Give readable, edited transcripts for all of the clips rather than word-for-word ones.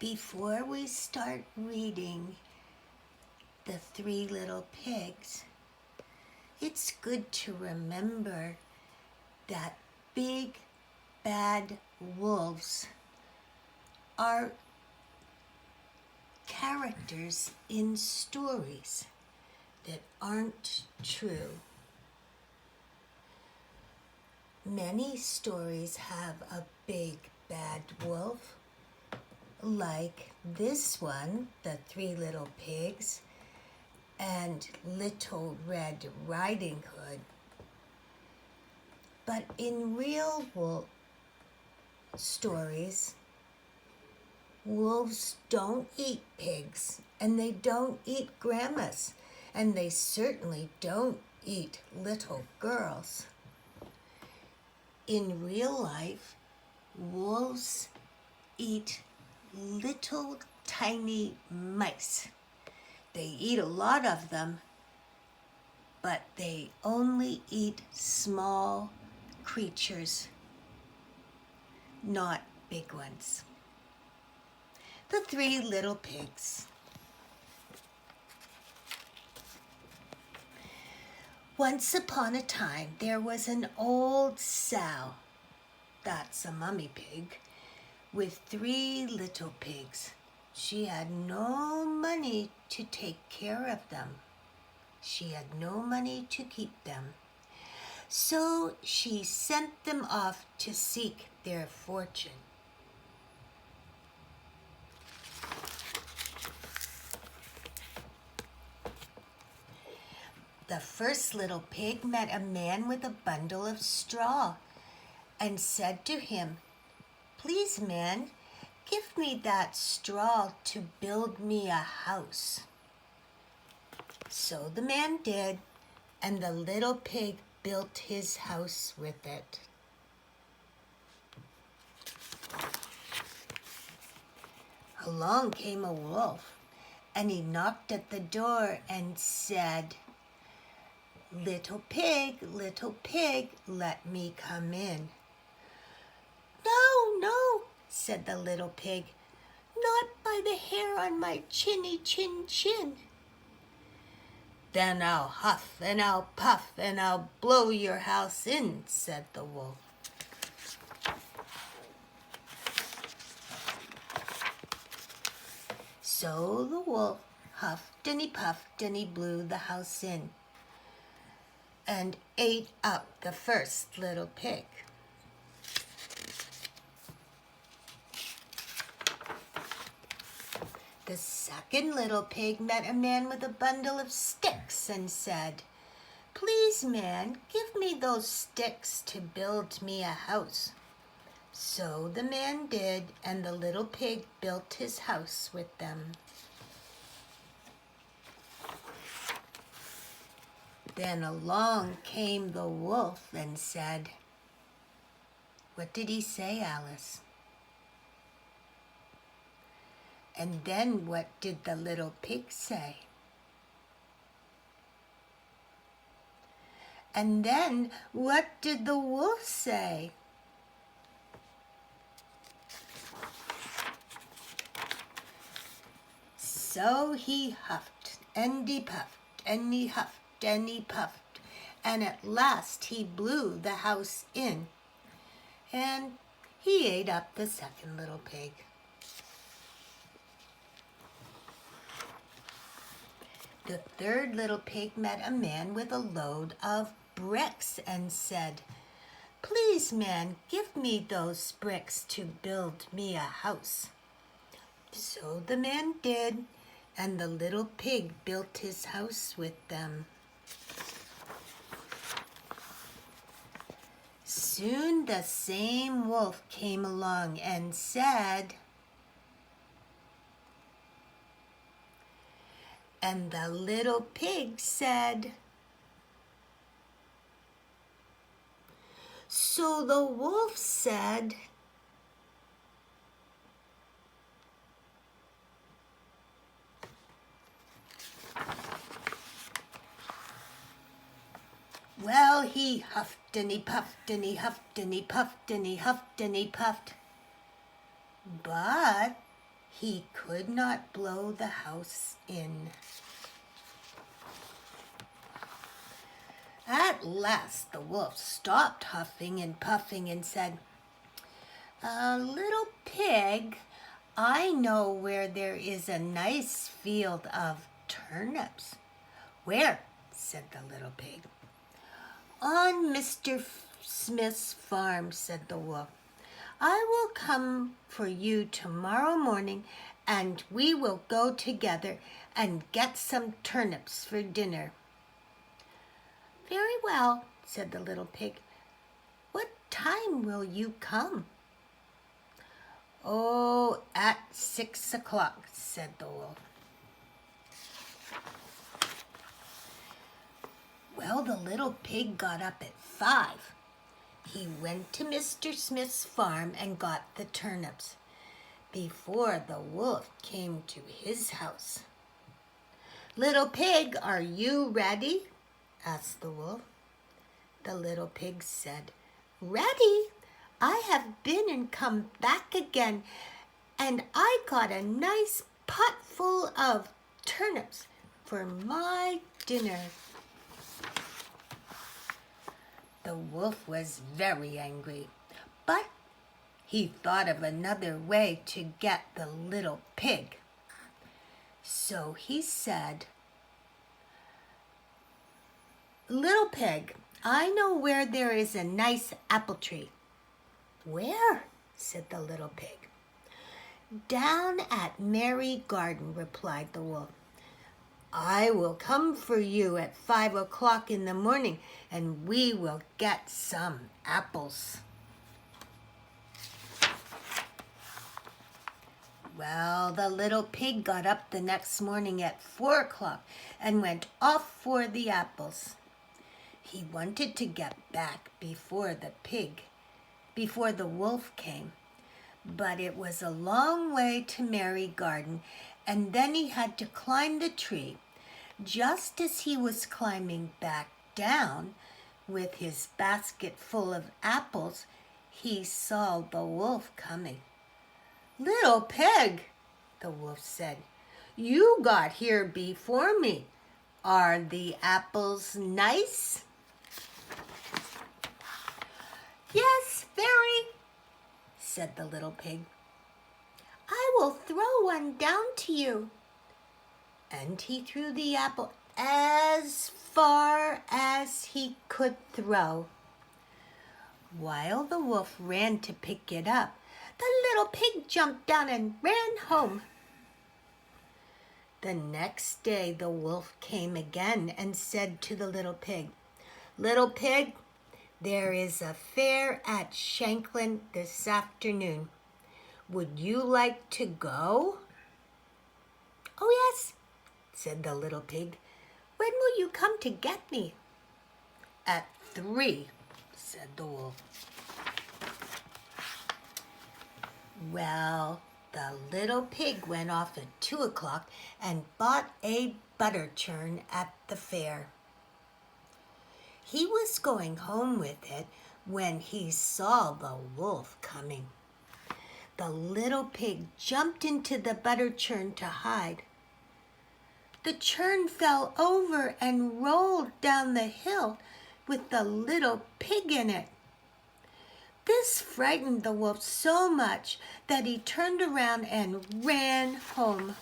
Before we start reading The Three Little Pigs, it's good to remember that big, bad wolves are characters in stories that aren't true. Many stories have a big, bad wolf, like this one, The Three Little Pigs, and Little Red Riding Hood. But in real stories, wolves don't eat pigs, and they don't eat grandmas, and they certainly don't eat little girls. In real life, wolves eat little tiny mice. They eat a lot of them, but they only eat small creatures, not big ones. The Three Little Pigs. Once upon a time, there was an old sow, that's a mummy pig, with 3 little pigs. She had no money to take care of them. She had no money to keep them. So she sent them off to seek their fortune. The first little pig met a man with a bundle of straw and said to him, "Please, man, give me that straw to build me a house." So the man did, and the little pig built his house with it. Along came a wolf, and he knocked at the door and said, little pig, let me come in." No, said the little pig, "not by the hair on my chinny chin. "Then I'll huff and I'll puff and I'll blow your house in," said the wolf. So the wolf huffed and he puffed and he blew the house in and ate up the first little pig. The second little pig met a man with a bundle of sticks and said, "Please, man, give me those sticks to build me a house." So the man did, and the little pig built his house with them. Then along came the wolf and said, "What did he say, Alice?" And then what did the little pig say? And then what did the wolf say? So he huffed and he puffed and he huffed and he puffed, and at last he blew the house in, and he ate up the second little pig. The third little pig met a man with a load of bricks and said, "Please, man, give me those bricks to build me a house." So the man did, and the little pig built his house with them. Soon the same wolf came along and said, and the little pig said. So the wolf said, well, he huffed and he puffed and he huffed and he puffed and he huffed and he puffed. But he could not blow the house in. At last the wolf stopped huffing and puffing and said, "Little pig, I know where there is a nice field of turnips." "Where?" said the little pig. "On Mr. Smith's farm," said the wolf. "I will come for you tomorrow morning, and we will go together and get some turnips for dinner." "Very well," said the little pig. "What time will you come?" "Oh, at 6 o'clock," said the wolf. Well, the little pig got up at 5. He went to Mr. Smith's farm and got the turnips before the wolf came to his house. "Little pig, are you ready?" asked the wolf. The little pig said, "Ready? I have been and come back again, and I got a nice pot full of turnips for my dinner." The wolf was very angry, but he thought of another way to get the little pig. So he said, "Little pig, I know where there is a nice apple tree." "Where?" said the little pig. "Down at Mary Garden," replied the wolf. "I will come for you at 5 o'clock in the morning, and we will get some apples." Well, the little pig got up the next morning at 4 o'clock and went off for the apples. He wanted to get back before the wolf came, but it was a long way to Mary Garden, and then he had to climb the tree. Just as he was climbing back down with his basket full of apples, he saw the wolf coming. "Little pig," the wolf said, "you got here before me. Are the apples nice?" "Yes, very," said the little pig. "I will throw one down to you." And he threw the apple as far as he could throw. While the wolf ran to pick it up, the little pig jumped down and ran home. The next day the wolf came again and said to the little pig, "Little pig, there is a fair at Shanklin this afternoon. Would you like to go?" "Oh, yes," said the little pig. "When will you come to get me?" "At 3, said the wolf. Well, the little pig went off at 2 o'clock and bought a butter churn at the fair. He was going home with it when he saw the wolf coming. The little pig jumped into the butter churn to hide. The churn fell over and rolled down the hill with the little pig in it. This frightened the wolf so much that he turned around and ran home.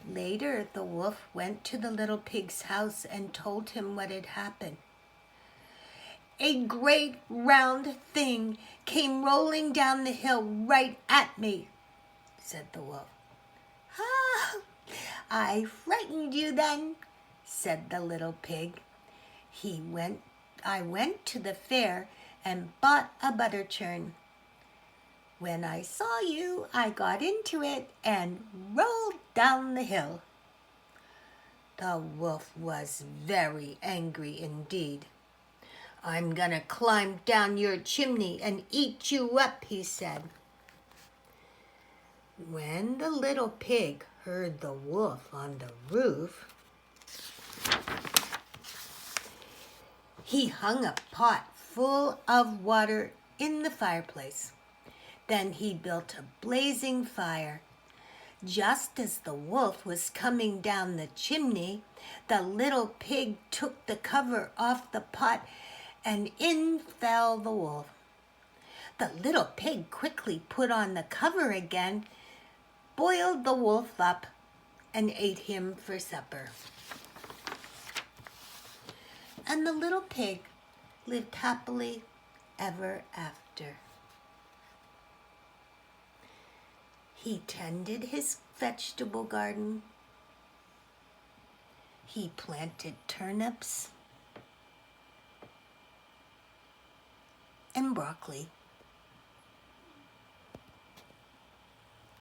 Later, the wolf went to the little pig's house and told him what had happened. "A great round thing came rolling down the hill right at me," said the wolf. "Ah, I frightened you then," said the little pig. I went to the fair and bought a butter churn. When I saw you, I got into it and rolled down the hill." The wolf was very angry indeed. "I'm gonna climb down your chimney and eat you up," he said. When the little pig heard the wolf on the roof, he hung a pot full of water in the fireplace. Then he built a blazing fire. Just as the wolf was coming down the chimney, the little pig took the cover off the pot and in fell the wolf. The little pig quickly put on the cover again, boiled the wolf up, and ate him for supper. And the little pig lived happily ever after. He tended his vegetable garden. He planted turnips and broccoli.